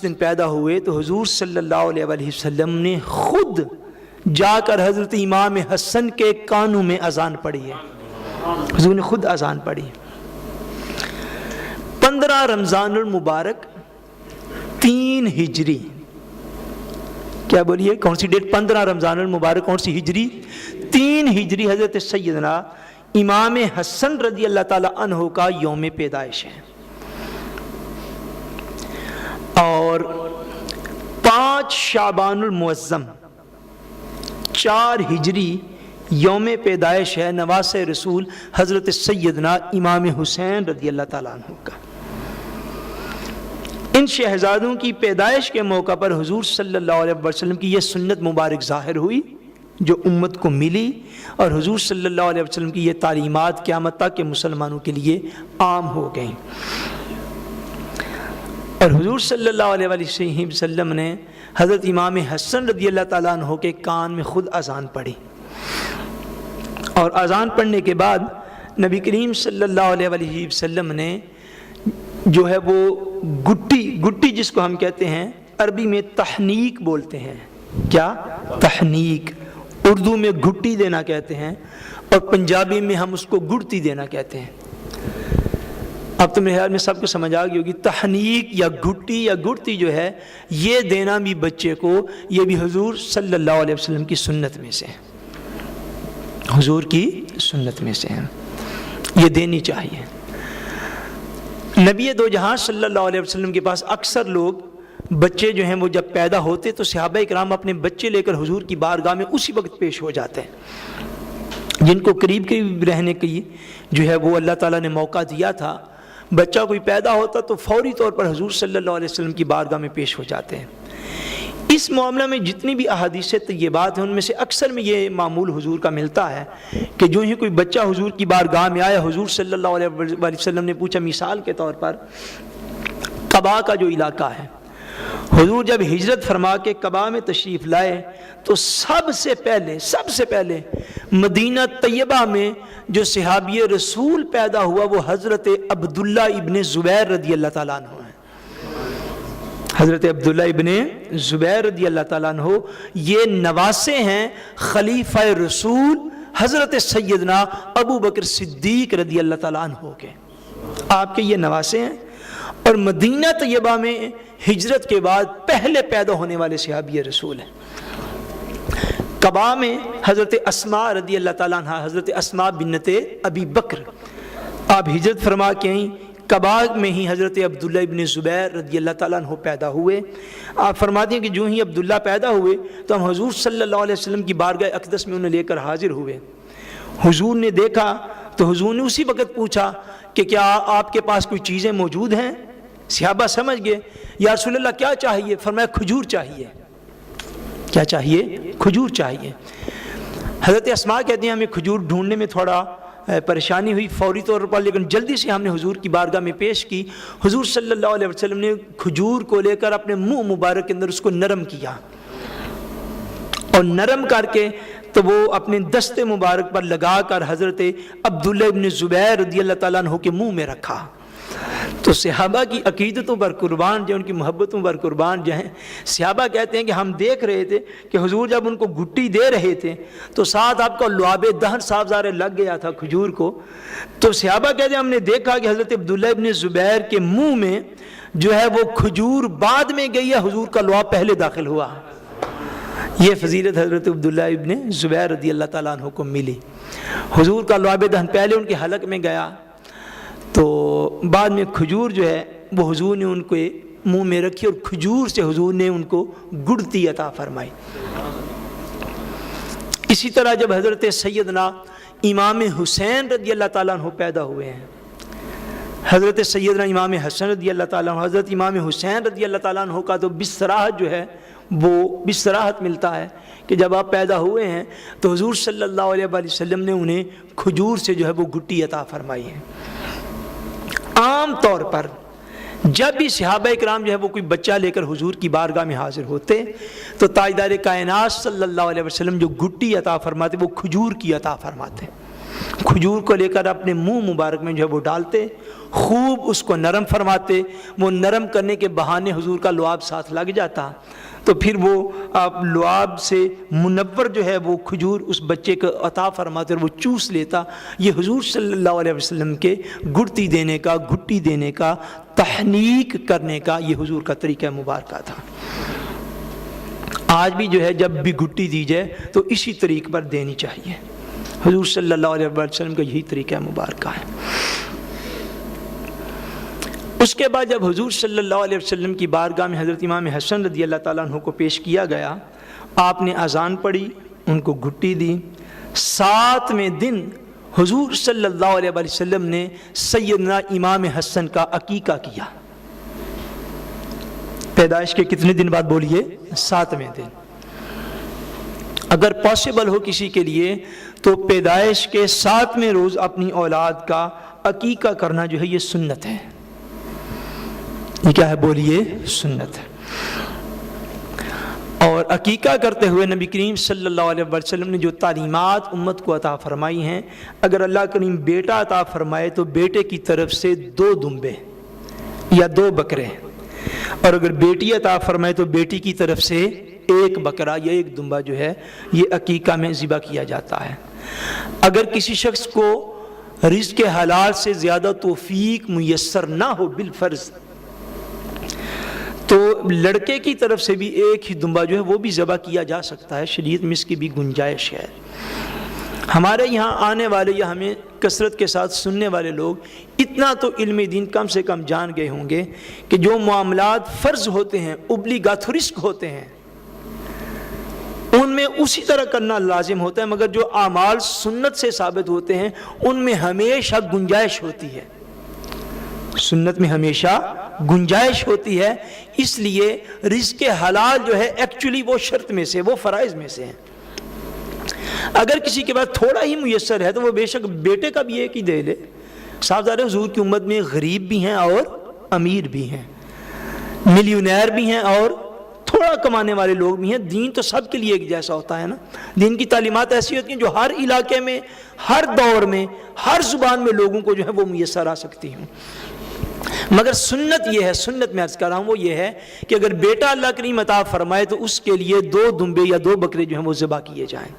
دن پیدا ہوئے تو حضور صلی اللہ علیہ وسلم نے خود جا کر حضرت امام حسن کے کانوں میں اذان پڑھی ہے. حضور نے خود اذان پڑھی. 15 رمضان المبارک 3 ہجری. کیا بولیے کون سی ڈیٹ؟ 15 رمضان المبارک کون سی ہجری؟ 3 ہجری حضرت سیدنا امام حسن رضی اللہ تعالی عنہ کا یوم پیدائش ہے. اور 5 شعبان المعظم 4 ہجری یوم پیدائش ہے نواس رسول حضرت سیدنا امام حسین رضی اللہ تعالیٰ عنہ کا. ان شہزادوں کی پیدائش کے موقع پر حضور صلی اللہ علیہ وسلم کی یہ سنت مبارک ظاہر ہوئی جو امت کو ملی، اور حضور صلی اللہ علیہ وسلم کی یہ تعلیمات قیامت تک کے مسلمانوں کے لیے عام ہو گئیں. اور حضور صلی اللہ علیہ وسلم نے حضرت امام حسن رضی اللہ تعالیٰ عنہ کے کان میں خود اذان پڑھی، اور اذان پڑھنے کے بعد نبی کریم صلی اللہ علیہ وسلم نے جو ہے وہ گٹی جس کو ہم کہتے ہیں، عربی میں تحنیک بولتے ہیں. کیا؟ تحنیک. اردو میں گھٹی دینا کہتے ہیں، اور پنجابی میں ہم اس کو گڑتی دینا کہتے ہیں. اب تو میرے خیال میں سب کو سمجھ آ گئی ہوگی. تحنیک یا گھٹی یا گڑتی جو ہے یہ دینا بھی بچے کو، یہ بھی حضور صلی اللہ علیہ وسلم کی سنت میں سے ہے. حضور کی سنت میں سے ہے، یہ دینی چاہیے. نبی دو جہاں صلی اللہ علیہ وسلم کے پاس اکثر لوگ بچے جو ہیں وہ جب پیدا ہوتے تو صحابہ کرام اپنے بچے لے کر حضور کی بارگاہ میں اسی وقت پیش ہو جاتے ہیں. جن کو قریب رہنے کی جو ہے وہ اللہ تعالیٰ نے موقع دیا تھا، بچہ کوئی پیدا ہوتا تو فوری طور پر حضور صلی اللہ علیہ وسلم کی بارگاہ میں پیش ہو جاتے ہیں. اس معاملہ میں جتنی بھی احادیث طیبات ہیں ان میں سے اکثر میں یہ معمول حضور کا ملتا ہے کہ جو ہی کوئی بچہ حضور کی بارگاہ میں آیا، حضور صلی اللہ علیہ وسلم نے پوچھا. مثال کے طور پر قباء کا جو علاقہ ہے، حضور جب ہجرت فرما کے قباء میں تشریف لائے تو سب سے پہلے مدینہ طیبہ میں جو صحابی رسول پیدا ہوا وہ حضرت عبداللہ ابن زبیر رضی اللہ تعالیٰ عنہ ہیں. حضرت عبداللہ ابن زبیر رضی اللہ تعالیٰ عنہ یہ نواسے ہیں خلیفہ رسول حضرت سیدنا ابو بکر صدیق رضی اللہ تعالیٰ عنہ کے. آپ کے یہ نواسے ہیں، اور مدینہ طیبہ میں ہجرت کے بعد پہلے پیدا ہونے والے صحابی رسول ہیں. قباء میں حضرت اسماء رضی اللہ تعالیٰ عنہ، حضرت اسماء بنت ابی بکر، آپ ہجرت فرما کے ہی قباء میں ہی حضرت عبداللہ ابن زبیر رضی اللہ تعالیٰ عنہ پیدا ہوئے. آپ فرماتے ہیں کہ جو ہی عبداللہ پیدا ہوئے تو ہم حضور صلی اللہ علیہ وسلم کی بارگاہ اقدس میں انہیں لے کر حاضر ہوئے. حضور نے دیکھا تو حضور نے اسی وقت پوچھا کہ کیا آپ کے پاس کوئی چیزیں موجود ہیں؟ صحابہ سمجھ گئے. یا رسول اللہ کیا چاہیے؟ فرمایا کھجور چاہیے. کیا چاہیے؟ کھجور چاہیے. حضرت اسماء کہتے ہیں ہمیں کھجور ڈھونڈنے میں تھوڑا پریشانی ہوئی فوری طور پر، لیکن جلدی سے ہم نے حضور کی بارگاہ میں پیش کی. حضور صلی اللہ علیہ وسلم نے کھجور کو لے کر اپنے منہ مبارک کے اندر اس کو نرم کیا، اور نرم کر کے تو وہ اپنے دست مبارک پر لگا کر حضرت عبداللہ ابن زبیر رضی اللہ تعالیٰ عنہ کے منہ میں رکھا. تو صحابہ کی عقیدتوں پر قربان جو ان کی محبتوں پر قربان جو ہیں، صحابہ کہتے ہیں کہ ہم دیکھ رہے تھے کہ حضور جب ان کو گھٹی دے رہے تھے تو ساتھ آپ کا لعاب دہن صاف ظاہر لگ گیا تھا کھجور کو. تو صحابہ کہتے ہیں ہم نے دیکھا کہ حضرت عبداللہ ابن زبیر کے منہ میں جو ہے وہ کھجور بعد میں گئی ہے، حضور کا لعاب پہلے داخل ہوا. یہ فضیلت حضرت عبداللہ ابن زبیر رضی اللہ تعالیٰ عنہ کو ملی. حضور کا لعاب دہن پہلے ان کے حلق میں گیا تو بعد میں کھجور جو ہے وہ حضور نے ان کو منہ میں رکھی، اور کھجور سے حضور نے ان کو گڑتی عطا فرمائی. اسی طرح جب حضرت سیدنا امام حسین رضی اللہ تعالیٰ عنہ پیدا ہوئے ہیں، حضرت سیدنا امام حسن رضی اللہ تعالیٰ عنہ، حضرت امام حسین رضی اللہ تعالیٰ عنہ کا تو بصراحت جو ہے وہ بصراحت ملتا ہے کہ جب آپ پیدا ہوئے ہیں تو حضور صلی اللہ علیہ وسلم نے انہیں کھجور سے جو ہے وہ گٹی عطا فرمائی ہے. عام طور پر جب بھی صحابہ کرام جو ہے وہ کوئی بچہ لے کر حضور کی بارگاہ میں حاضر ہوتے تو تاجدار کائنات صلی اللہ علیہ وسلم جو گٹی عطا فرماتے وہ کھجور کی عطا فرماتے. کھجور کو لے کر اپنے منہ مبارک میں جو ہے وہ ڈالتے، خوب اس کو نرم فرماتے، وہ نرم کرنے کے بہانے حضور کا لعاب ساتھ لگ جاتا، تو پھر وہ لعاب سے منور جو ہے وہ کھجور اس بچے کو عطا فرماتے اور وہ چوس لیتا۔ یہ حضور صلی اللہ علیہ وسلم کے گڑتی دینے کا، گھٹی دینے کا، تحنیک کرنے کا یہ حضور کا طریقہ مبارکہ تھا۔ آج بھی جو ہے جب بھی گھٹی دی جائے تو اسی طریقے پر دینی چاہیے، حضور صلی اللہ علیہ وسلم کا یہی طریقہ مبارکہ ہے۔ اس کے بعد جب حضور صلی اللہ علیہ وسلم کی بارگاہ میں حضرت امام حسن رضی اللہ تعالیٰ عنہ کو پیش کیا گیا، آپ نے اذان پڑھی، ان کو گھٹی دی۔ 7ویں دن حضور صلی اللہ علیہ وسلم نے سیدنا امام حسن کا عقیقہ کیا۔ پیدائش کے کتنے دن بعد بولیے؟ 7ویں دن۔ اگر پاسبل ہو کسی کے لیے تو پیدائش کے 7ویں روز اپنی اولاد کا عقیقہ کرنا جو ہے یہ سنت ہے۔ یہ کیا ہے بولیے؟ سنت ہے۔ اور عقیقہ کرتے ہوئے نبی کریم صلی اللہ علیہ وسلم نے جو تعلیمات امت کو عطا فرمائی ہیں، اگر اللہ کریم بیٹا عطا فرمائے تو بیٹے کی طرف سے 2 دمبے یا 2 بکرے، اور اگر بیٹی عطا فرمائے تو بیٹی کی طرف سے 1 بکرا یا 1 دمبا جو ہے یہ عقیقہ میں ذبح کیا جاتا ہے۔ اگر کسی شخص کو رزق حلال سے زیادہ توفیق میسر نہ ہو بالفرض، تو لڑکے کی طرف سے بھی 1 ہی دمبا جو ہے وہ بھی ذبح کیا جا سکتا ہے، شریعت میں اس کی بھی گنجائش ہے۔ ہمارے یہاں آنے والے یا ہمیں کثرت کے ساتھ سننے والے لوگ اتنا تو علم دین کم سے کم جان گئے ہوں گے کہ جو معاملات فرض ہوتے ہیں، اوبلیگاتھورسٹ ہوتے ہیں، ان میں اسی طرح کرنا لازم ہوتا ہے، مگر جو اعمال سنت سے ثابت ہوتے ہیں ان میں ہمیشہ گنجائش ہوتی ہے، سنت میں ہمیشہ گنجائش ہوتی ہے۔ اس لیے رزق حلال جو ہے ایکچولی وہ شرط میں سے، وہ فرائض میں سے ہے۔ اگر کسی کے پاس تھوڑا ہی میسر ہے تو وہ بے شک بیٹے کا بھی ایک ہی دے لے۔ صاحب ظاہر حضور کی امت میں غریب بھی ہیں اور امیر بھی ہیں، ملیونیر بھی ہیں اور تھوڑا کمانے والے لوگ بھی ہیں۔ دین تو سب کے لیے ایک جیسا ہوتا ہے نا، دین کی تعلیمات ایسی ہوتی ہیں جو ہر علاقے میں، ہر دور میں، ہر زبان میں لوگوں کو جو ہے وہ میسر آ سکتی ہیں۔ مگر سنت یہ ہے، سنت میں عرض کر رہا ہوں وہ یہ ہے کہ اگر بیٹا اللہ کریم عطا فرمائے تو اس کے لیے 2 دمبے یا 2 بکرے جو ہیں وہ ذبح کیے جائیں،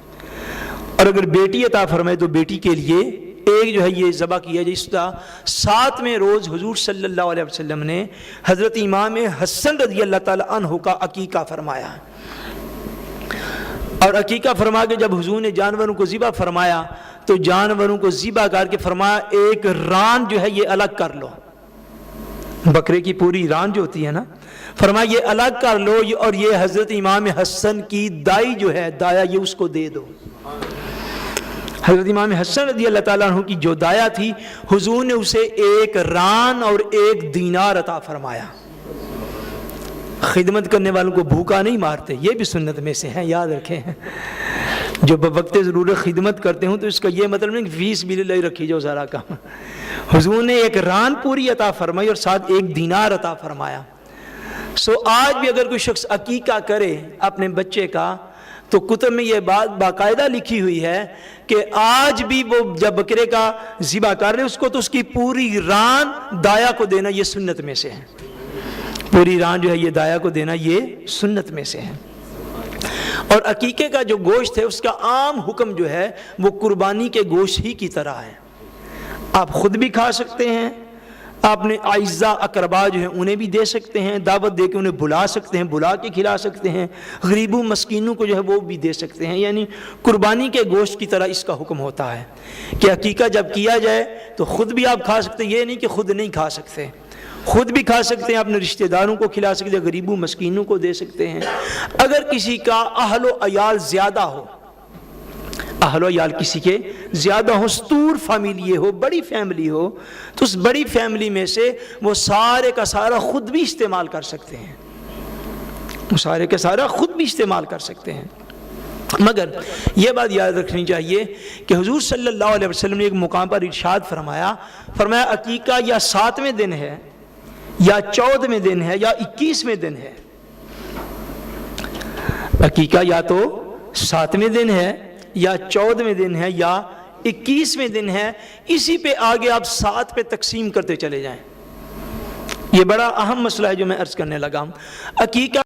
اور اگر بیٹی عطا فرمائے تو بیٹی کے لیے 1 جو ہے یہ ذبح کیا جائے۔ اس طرح 7ویں روز حضور صلی اللہ علیہ وسلم نے حضرت امام حسن رضی اللہ تعالی عنہ کا عقیقہ فرمایا، اور عقیقہ فرما کے جب حضور نے جانوروں کو ذبح فرمایا تو جانوروں کو ذبح کر کے فرمایا 1 ران جو ہے یہ الگ کر لو، بکرے کی پوری ران جو ہوتی ہے نا، فرمایا یہ الگ کر لو، اور یہ حضرت امام حسن کی دائی جو ہے، دایا، یہ اس کو دے دو۔ حضرت امام حسن رضی اللہ تعالیٰ عنہ کی جو دایا تھی، حضور نے اسے 1 ران اور 1 دینار عطا فرمایا۔ خدمت کرنے والوں کو بھوکا نہیں مارتے، یہ بھی سنت میں سے ہیں، یاد رکھیں۔ جو بوقت ضرورت خدمت کرتے ہوں تو اس کا یہ مطلب نہیں کہ فیس بھی لے رکھی جو ذرا کم۔ حضور نے 1 ران پوری عطا فرمائی اور ساتھ 1 دینار عطا فرمایا۔ آج بھی اگر کوئی شخص عقیقہ کرے اپنے بچے کا تو کتب میں یہ بات باقاعدہ لکھی ہوئی ہے کہ آج بھی وہ جب بکرے کا ذبح کر رہے اس کو تو اس کی پوری ران دایا کو دینا یہ سنت میں سے ہے، پوری ران جو ہے یہ دایا کو دینا یہ سنت میں سے ہے۔ اور عقیقے کا جو گوشت ہے اس کا عام حکم جو ہے وہ قربانی کے گوشت ہی کی طرح ہے، آپ خود بھی کھا سکتے ہیں، آپ نے اعزاء اقربا جو ہیں انہیں بھی دے سکتے ہیں، دعوت دے کے انہیں بلا سکتے ہیں، بلا کے کھلا سکتے ہیں، غریبوں مسکینوں کو جو ہے وہ بھی دے سکتے ہیں، یعنی قربانی کے گوشت کی طرح اس کا حکم ہوتا ہے کہ عقیقہ جب کیا جائے تو خود بھی آپ کھا سکتے ہیں، یہ نہیں کہ خود نہیں کھا سکتے، خود بھی کھا سکتے ہیں، اپنے رشتہ داروں کو کھلا سکتے ہیں، غریبوں مسکینوں کو دے سکتے ہیں۔ اگر کسی کا اہل و عیال زیادہ ہو، اہل و عیال کسی کے زیادہ ہو، ستور فیملی ہو، بڑی فیملی ہو، تو اس بڑی فیملی میں سے وہ سارے کا سارا خود بھی استعمال کر سکتے ہیں، وہ سارے کا سارا خود بھی استعمال کر سکتے ہیں۔ مگر یہ بات یاد رکھنی چاہیے کہ حضور صلی اللہ علیہ وسلم نے ایک مقام پر ارشاد فرمایا عقیقہ یا 7ویں دن ہے یا 14ویں دن ہے یا 21ویں دن ہے، عقیقہ یا تو 7ویں دن ہے یا 14ویں دن ہے یا 21ویں دن ہے، اسی پہ آگے آپ 7 پہ تقسیم کرتے چلے جائیں۔ یہ بڑا اہم مسئلہ ہے جو میں عرض کرنے لگا ہوں۔ عقیقہ